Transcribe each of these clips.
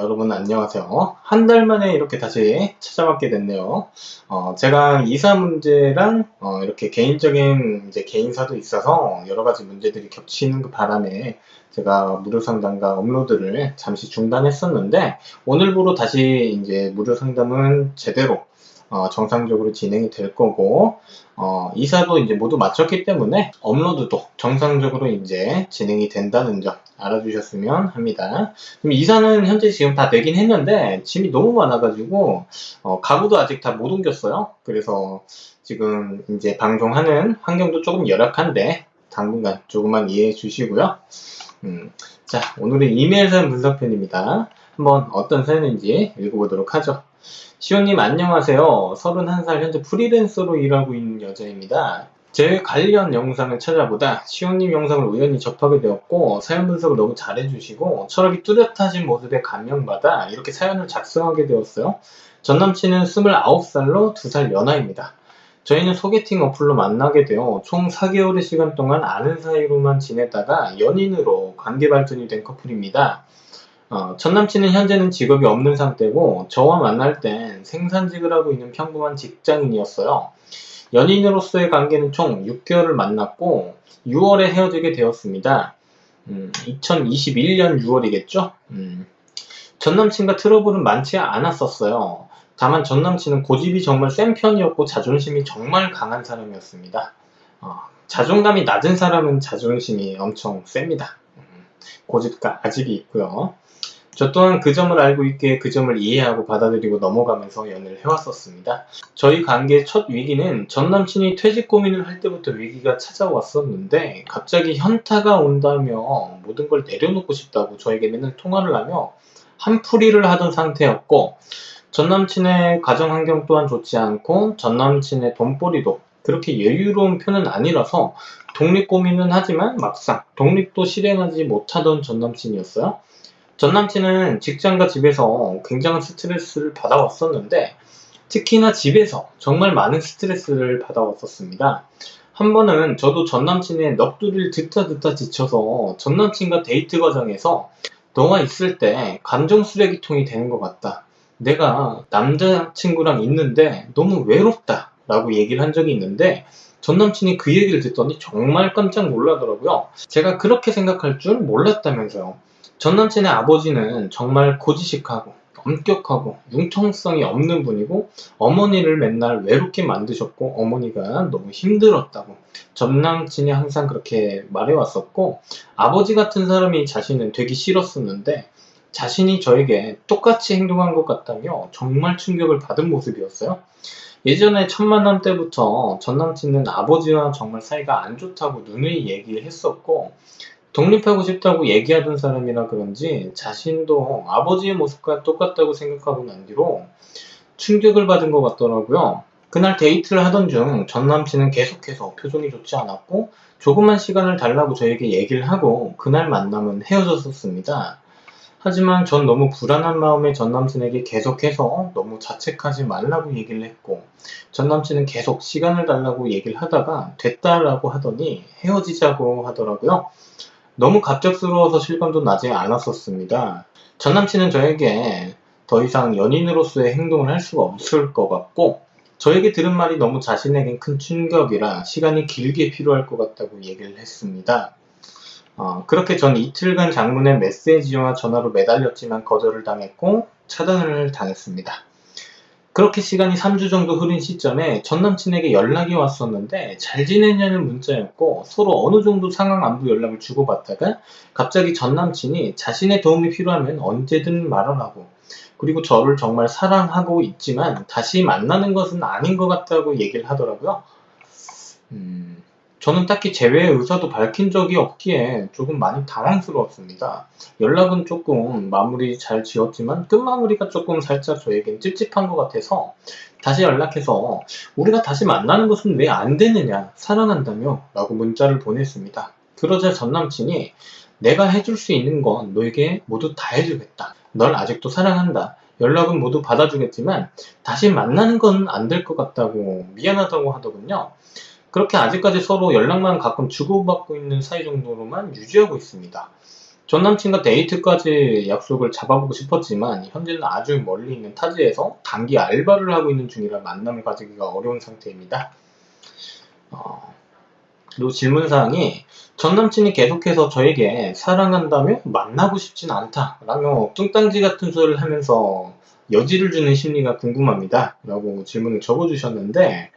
여러분 안녕하세요. 한 달 만에 이렇게 다시 찾아뵙게 됐네요. 제가 이사 문제랑 이렇게 개인적인 이제 개인사도 있어서 여러 가지 문제들이 겹치는 그 바람에 제가 무료 상담과 업로드를 잠시 중단했었는데 오늘부로 다시 이제 무료 상담은 제대로 정상적으로 진행이 될 거고 이사도 이제 모두 마쳤기 때문에 업로드도 정상적으로 이제 진행이 된다는 점 알아주셨으면 합니다. 그럼 이사는 현재 지금 다 되긴 했는데 짐이 너무 많아가지고 가구도 아직 다 못 옮겼어요. 그래서 지금 이제 방송하는 환경도 조금 열악한데 당분간 조금만 이해해 주시고요. 자, 오늘은 이메일 사연 분석편입니다. 한번 어떤 사연인지 읽어보도록 하죠. 시호님 안녕하세요. 31살 현재 프리랜서로 일하고 있는 여자입니다. 제 관련 영상을 찾아보다 시호님 영상을 우연히 접하게 되었고 사연 분석을 너무 잘해주시고 철학이 뚜렷하신 모습에 감명받아 이렇게 사연을 작성하게 되었어요. 전 남친은 29살로 2살 연하입니다. 저희는 소개팅 어플로 만나게 되어 총 4개월의 시간 동안 아는 사이로만 지내다가 연인으로 관계 발전이 된 커플입니다. 전 남친은 현재는 직업이 없는 상태고 저와 만날 땐 생산직을 하고 있는 평범한 직장인이었어요. 연인으로서의 관계는 총 6개월을 만났고 6월에 헤어지게 되었습니다. 2021년 6월이겠죠? 전 남친과 트러블은 많지 않았었어요. 다만 전 남친은 고집이 정말 센 편이었고 자존심이 정말 강한 사람이었습니다. 자존감이 낮은 사람은 자존심이 엄청 셉니다. 고집과 아집이 있고요. 저 또한 그 점을 알고 있기에 그 점을 이해하고 받아들이고 넘어가면서 연애를 해왔었습니다. 저희 관계의 첫 위기는 전 남친이 퇴직 고민을 할 때부터 위기가 찾아왔었는데 갑자기 현타가 온다며 모든 걸 내려놓고 싶다고 저에게 맨날 통화를 하며 한풀이를 하던 상태였고 전 남친의 가정 환경 또한 좋지 않고 전 남친의 돈벌이도 그렇게 여유로운 편은 아니라서 독립 고민은 하지만 막상 독립도 실행하지 못하던 전 남친이었어요. 전 남친은 직장과 집에서 굉장한 스트레스를 받아왔었는데 특히나 집에서 정말 많은 스트레스를 받아왔었습니다. 한 번은 저도 전 남친의 넋두리를 듣다 지쳐서 전 남친과 데이트 과정에서 너가 있을 때 감정 쓰레기통이 되는 것 같다. 내가 남자친구랑 있는데 너무 외롭다 라고 얘기를 한 적이 있는데 전 남친이 그 얘기를 듣더니 정말 깜짝 놀라더라고요. 제가 그렇게 생각할 줄 몰랐다면서요. 전 남친의 아버지는 정말 고지식하고 엄격하고 융통성이 없는 분이고 어머니를 맨날 외롭게 만드셨고 어머니가 너무 힘들었다고 전 남친이 항상 그렇게 말해왔었고 아버지 같은 사람이 자신은 되기 싫었었는데 자신이 저에게 똑같이 행동한 것 같다며 정말 충격을 받은 모습이었어요. 예전에 첫 만남 때부터 전 남친은 아버지와 정말 사이가 안 좋다고 누누이 얘기를 했었고 독립하고 싶다고 얘기하던 사람이라 그런지 자신도 아버지의 모습과 똑같다고 생각하고 난 뒤로 충격을 받은 것 같더라고요. 그날 데이트를 하던 중 전 남친은 계속해서 표정이 좋지 않았고 조금만 시간을 달라고 저에게 얘기를 하고 그날 만남은 헤어졌었습니다. 하지만 전 너무 불안한 마음에 전 남친에게 계속해서 너무 자책하지 말라고 얘기를 했고 전 남친은 계속 시간을 달라고 얘기를 하다가 됐다라고 하더니 헤어지자고 하더라고요. 너무 갑작스러워서 실감도 나지 않았었습니다. 전 남친은 저에게 더 이상 연인으로서의 행동을 할 수가 없을 것 같고 저에게 들은 말이 너무 자신에겐 큰 충격이라 시간이 길게 필요할 것 같다고 얘기를 했습니다. 그렇게 전 이틀간 장문의 메시지와 전화로 매달렸지만 거절을 당했고 차단을 당했습니다. 그렇게 시간이 3주 정도 흐른 시점에 전 남친에게 연락이 왔었는데 잘 지내냐는 문자였고 서로 어느 정도 상황 안부 연락을 주고받다가 갑자기 전 남친이 자신의 도움이 필요하면 언제든 말하라고 그리고 저를 정말 사랑하고 있지만 다시 만나는 것은 아닌 것 같다고 얘기를 하더라고요. 저는 딱히 재회의 의사도 밝힌 적이 없기에 조금 많이 당황스러웠습니다. 연락은 조금 마무리 잘 지었지만 끝마무리가 조금 살짝 저에겐 찝찝한 것 같아서 다시 연락해서 우리가 다시 만나는 것은 왜 안 되느냐 사랑한다며 라고 문자를 보냈습니다. 그러자 전 남친이 내가 해줄 수 있는 건 너에게 모두 다 해주겠다. 널 아직도 사랑한다. 연락은 모두 받아주겠지만 다시 만나는 건 안 될 것 같다고 미안하다고 하더군요. 그렇게 아직까지 서로 연락만 가끔 주고받고 있는 사이 정도로만 유지하고 있습니다. 전 남친과 데이트까지 약속을 잡아보고 싶었지만 현재는 아주 멀리 있는 타지에서 단기 알바를 하고 있는 중이라 만남을 가지기가 어려운 상태입니다. 그리고 질문사항이 전 남친이 계속해서 저에게 사랑한다며 만나고 싶진 않다 라며 뚱딴지 같은 소리를 하면서 여지를 주는 심리가 궁금합니다 라고 질문을 적어주셨는데,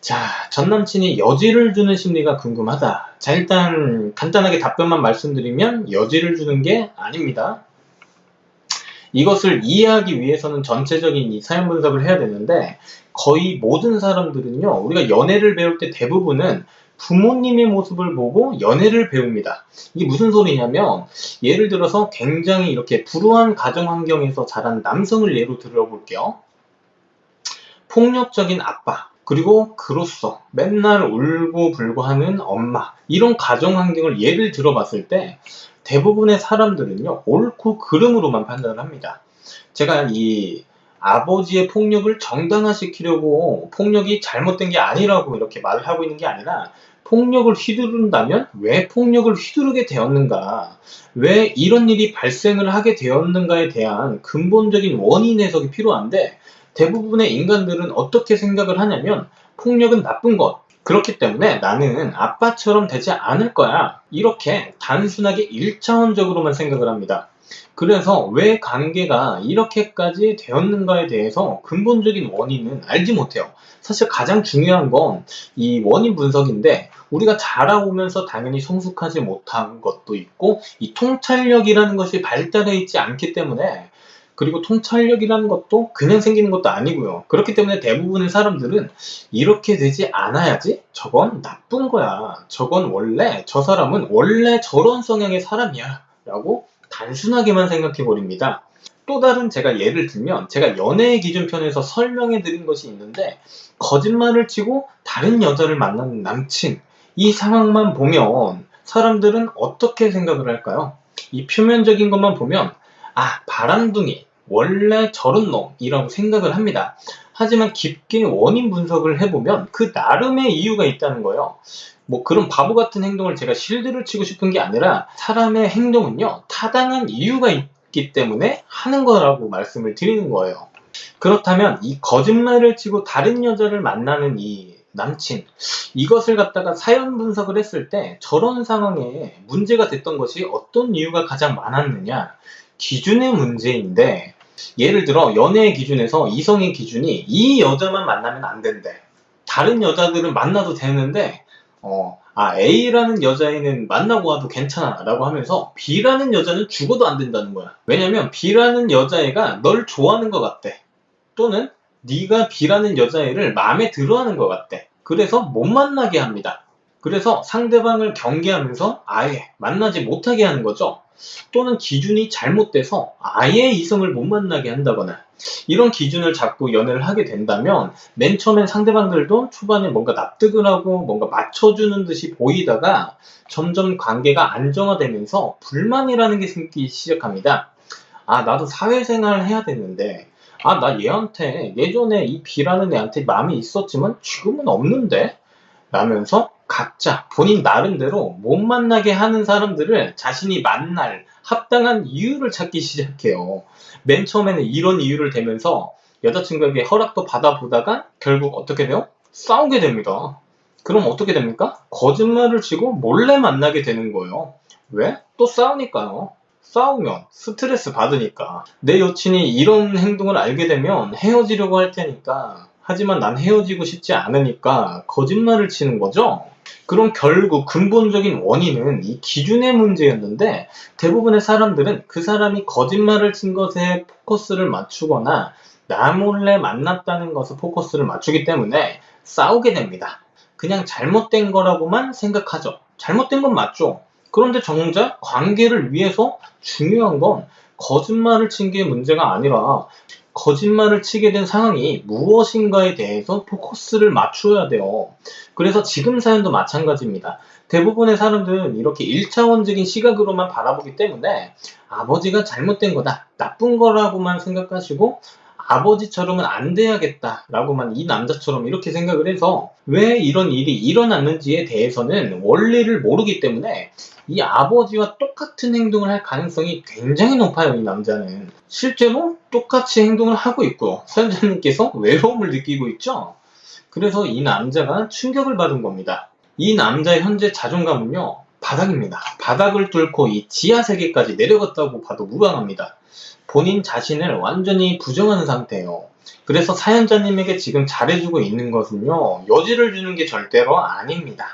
자, 전 남친이 여지를 주는 심리가 궁금하다. 자, 일단 간단하게 답변만 말씀드리면 여지를 주는 게 아닙니다. 이것을 이해하기 위해서는 전체적인 이 사연 분석을 해야 되는데, 거의 모든 사람들은요, 우리가 연애를 배울 때 대부분은 부모님의 모습을 보고 연애를 배웁니다. 이게 무슨 소리냐면, 예를 들어서 굉장히 이렇게 불우한 가정 환경에서 자란 남성을 예로 들어볼게요. 폭력적인 아빠, 그리고 그로써 맨날 울고 불고 하는 엄마, 이런 가정 환경을 예를 들어봤을 때 대부분의 사람들은요, 옳고 그름으로만 판단을 합니다. 제가 이 아버지의 폭력을 정당화시키려고 폭력이 잘못된 게 아니라고 이렇게 말을 하고 있는 게 아니라, 폭력을 휘두른다면 왜 폭력을 휘두르게 되었는가, 왜 이런 일이 발생을 하게 되었는가에 대한 근본적인 원인 해석이 필요한데, 대부분의 인간들은 어떻게 생각을 하냐면 폭력은 나쁜 것, 그렇기 때문에 나는 아빠처럼 되지 않을 거야, 이렇게 단순하게 1차원적으로만 생각을 합니다. 그래서 왜 관계가 이렇게까지 되었는가에 대해서 근본적인 원인은 알지 못해요. 사실 가장 중요한 건 이 원인 분석인데, 우리가 자라오면서 당연히 성숙하지 못한 것도 있고, 이 통찰력이라는 것이 발달해 있지 않기 때문에, 그리고 통찰력이라는 것도 그냥 생기는 것도 아니고요. 그렇기 때문에 대부분의 사람들은 이렇게 되지 않아야지, 저건 나쁜 거야, 저건 원래 저 사람은 원래 저런 성향의 사람이야 라고 단순하게만 생각해 버립니다. 또 다른 제가 예를 들면, 제가 연애의 기준편에서 설명해 드린 것이 있는데, 거짓말을 치고 다른 여자를 만나는 남친, 이 상황만 보면 사람들은 어떻게 생각을 할까요? 이 표면적인 것만 보면 바람둥이, 원래 저런 놈이라고 생각을 합니다. 하지만 깊게 원인 분석을 해보면 그 나름의 이유가 있다는 거예요. 뭐 그런 바보 같은 행동을 제가 실드를 치고 싶은 게 아니라, 사람의 행동은요, 타당한 이유가 있기 때문에 하는 거라고 말씀을 드리는 거예요. 그렇다면 이 거짓말을 치고 다른 여자를 만나는 이 남친, 이것을 갖다가 사연 분석을 했을 때 저런 상황에 문제가 됐던 것이 어떤 이유가 가장 많았느냐, 기준의 문제인데, 예를 들어 연애의 기준에서 이성의 기준이 이 여자만 만나면 안 된대. 다른 여자들은 만나도 되는데 A라는 여자애는 만나고 와도 괜찮아 라고 하면서 B라는 여자는 죽어도 안 된다는 거야. 왜냐면 B라는 여자애가 널 좋아하는 것 같대, 또는 네가 B라는 여자애를 마음에 들어하는 것 같대. 그래서 못 만나게 합니다. 그래서 상대방을 경계하면서 아예 만나지 못하게 하는 거죠. 또는 기준이 잘못돼서 아예 이성을 못 만나게 한다거나, 이런 기준을 잡고 연애를 하게 된다면 맨 처음엔 상대방들도 초반에 뭔가 납득을 하고 뭔가 맞춰주는 듯이 보이다가 점점 관계가 안정화되면서 불만이라는 게 생기기 시작합니다. 나도 사회생활을 해야 되는데, 나 얘한테 예전에 이 B라는 애한테 마음이 있었지만 지금은 없는데? 라면서 각자 본인 나름대로 못 만나게 하는 사람들을 자신이 만날 합당한 이유를 찾기 시작해요. 맨 처음에는 이런 이유를 대면서 여자친구에게 허락도 받아보다가 결국 어떻게 돼요? 싸우게 됩니다. 그럼 어떻게 됩니까? 거짓말을 치고 몰래 만나게 되는 거예요. 왜? 또 싸우니까요. 싸우면 스트레스 받으니까. 내 여친이 이런 행동을 알게 되면 헤어지려고 할 테니까, 하지만 난 헤어지고 싶지 않으니까 거짓말을 치는 거죠. 그럼 결국 근본적인 원인은 이 기준의 문제였는데, 대부분의 사람들은 그 사람이 거짓말을 친 것에 포커스를 맞추거나 나 몰래 만났다는 것에 포커스를 맞추기 때문에 싸우게 됩니다. 그냥 잘못된 거라고만 생각하죠. 잘못된 건 맞죠. 그런데 정작 관계를 위해서 중요한 건 거짓말을 친 게 문제가 아니라, 거짓말을 치게 된 상황이 무엇인가에 대해서 포커스를 맞춰야 돼요. 그래서 지금 사연도 마찬가지입니다. 대부분의 사람들은 이렇게 1차원적인 시각으로만 바라보기 때문에 아버지가 잘못된 거다, 나쁜 거라고만 생각하시고 아버지처럼은 안 돼야겠다라고만 이 남자처럼 이렇게 생각을 해서 왜 이런 일이 일어났는지에 대해서는 원리를 모르기 때문에 이 아버지와 똑같은 행동을 할 가능성이 굉장히 높아요. 이 남자는 실제로 똑같이 행동을 하고 있고요. 사연자님께서 외로움을 느끼고 있죠. 그래서 이 남자가 충격을 받은 겁니다. 이 남자의 현재 자존감은요, 바닥입니다. 바닥을 뚫고 이 지하 세계까지 내려갔다고 봐도 무방합니다. 본인 자신을 완전히 부정하는 상태예요. 그래서 사연자님에게 지금 잘해주고 있는 것은요, 여지를 주는 게 절대로 아닙니다.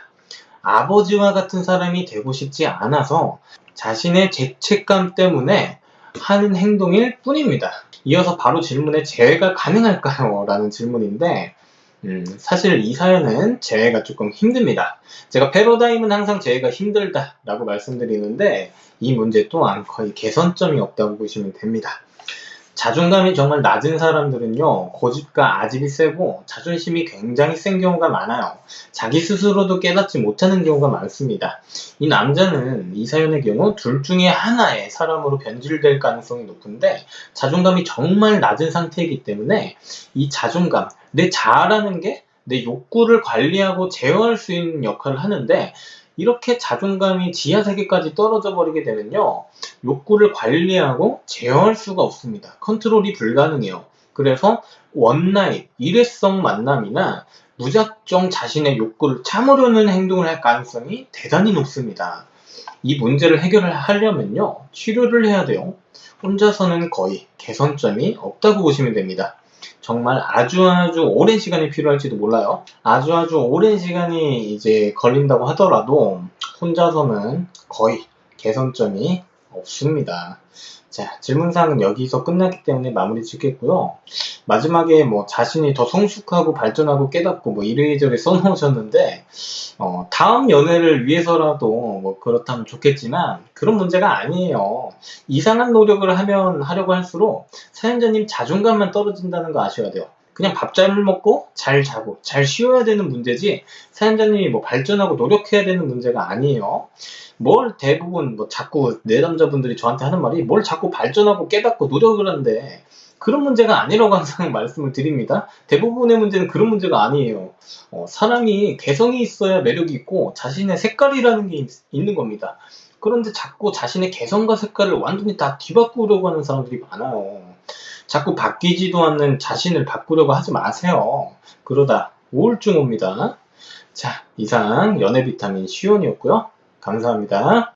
아버지와 같은 사람이 되고 싶지 않아서 자신의 죄책감 때문에 하는 행동일 뿐입니다. 이어서 바로 질문에 재회가 가능할까요? 라는 질문인데 사실 이 사연은 재회가 조금 힘듭니다. 제가 패러다임은 항상 재회가 힘들다 라고 말씀드리는데 이 문제 또한 거의 개선점이 없다고 보시면 됩니다. 자존감이 정말 낮은 사람들은요, 고집과 아집이 세고 자존심이 굉장히 센 경우가 많아요. 자기 스스로도 깨닫지 못하는 경우가 많습니다. 이 남자는 이 사연의 경우 둘 중에 하나의 사람으로 변질될 가능성이 높은데 자존감이 정말 낮은 상태이기 때문에 이 자존감, 내 자아라는 게 내 욕구를 관리하고 제어할 수 있는 역할을 하는데 이렇게 자존감이 지하 세계까지 떨어져 버리게 되면요, 욕구를 관리하고 제어할 수가 없습니다. 컨트롤이 불가능해요. 그래서 원나잇, 일회성 만남이나 무작정 자신의 욕구를 참으려는 행동을 할 가능성이 대단히 높습니다. 이 문제를 해결을 하려면요, 치료를 해야 돼요. 혼자서는 거의 개선점이 없다고 보시면 됩니다. 정말 아주 오랜 시간이 필요할지도 몰라요. 아주 오랜 시간이 이제 걸린다고 하더라도 혼자서는 거의 개선점이 없습니다. 자, 질문사항은 여기서 끝났기 때문에 마무리 짓겠고요. 마지막에 뭐 자신이 더 성숙하고 발전하고 깨닫고 뭐 이래저래 써놓으셨는데 다음 연애를 위해서라도 뭐 그렇다면 좋겠지만 그런 문제가 아니에요. 이상한 노력을 하려고 할수록 사연자님 자존감만 떨어진다는 거 아셔야 돼요. 그냥 밥 잘 먹고 잘 자고 잘 쉬어야 되는 문제지 사연자님이 뭐 발전하고 노력해야 되는 문제가 아니에요. 뭘 대부분 뭐 자꾸 내담자분들이 저한테 하는 말이 뭘 자꾸 발전하고 깨닫고 노력을 하는데 그런 문제가 아니라고 항상 말씀을 드립니다. 대부분의 문제는 그런 문제가 아니에요. 사람이 개성이 있어야 매력이 있고 자신의 색깔이라는 게 있는 겁니다. 그런데 자꾸 자신의 개성과 색깔을 완전히 다 뒤바꾸려고 하는 사람들이 많아요. 자꾸 바뀌지도 않는 자신을 바꾸려고 하지 마세요. 그러다 우울증 옵니다. 자, 이상 연애 비타민 시온이었고요. 감사합니다.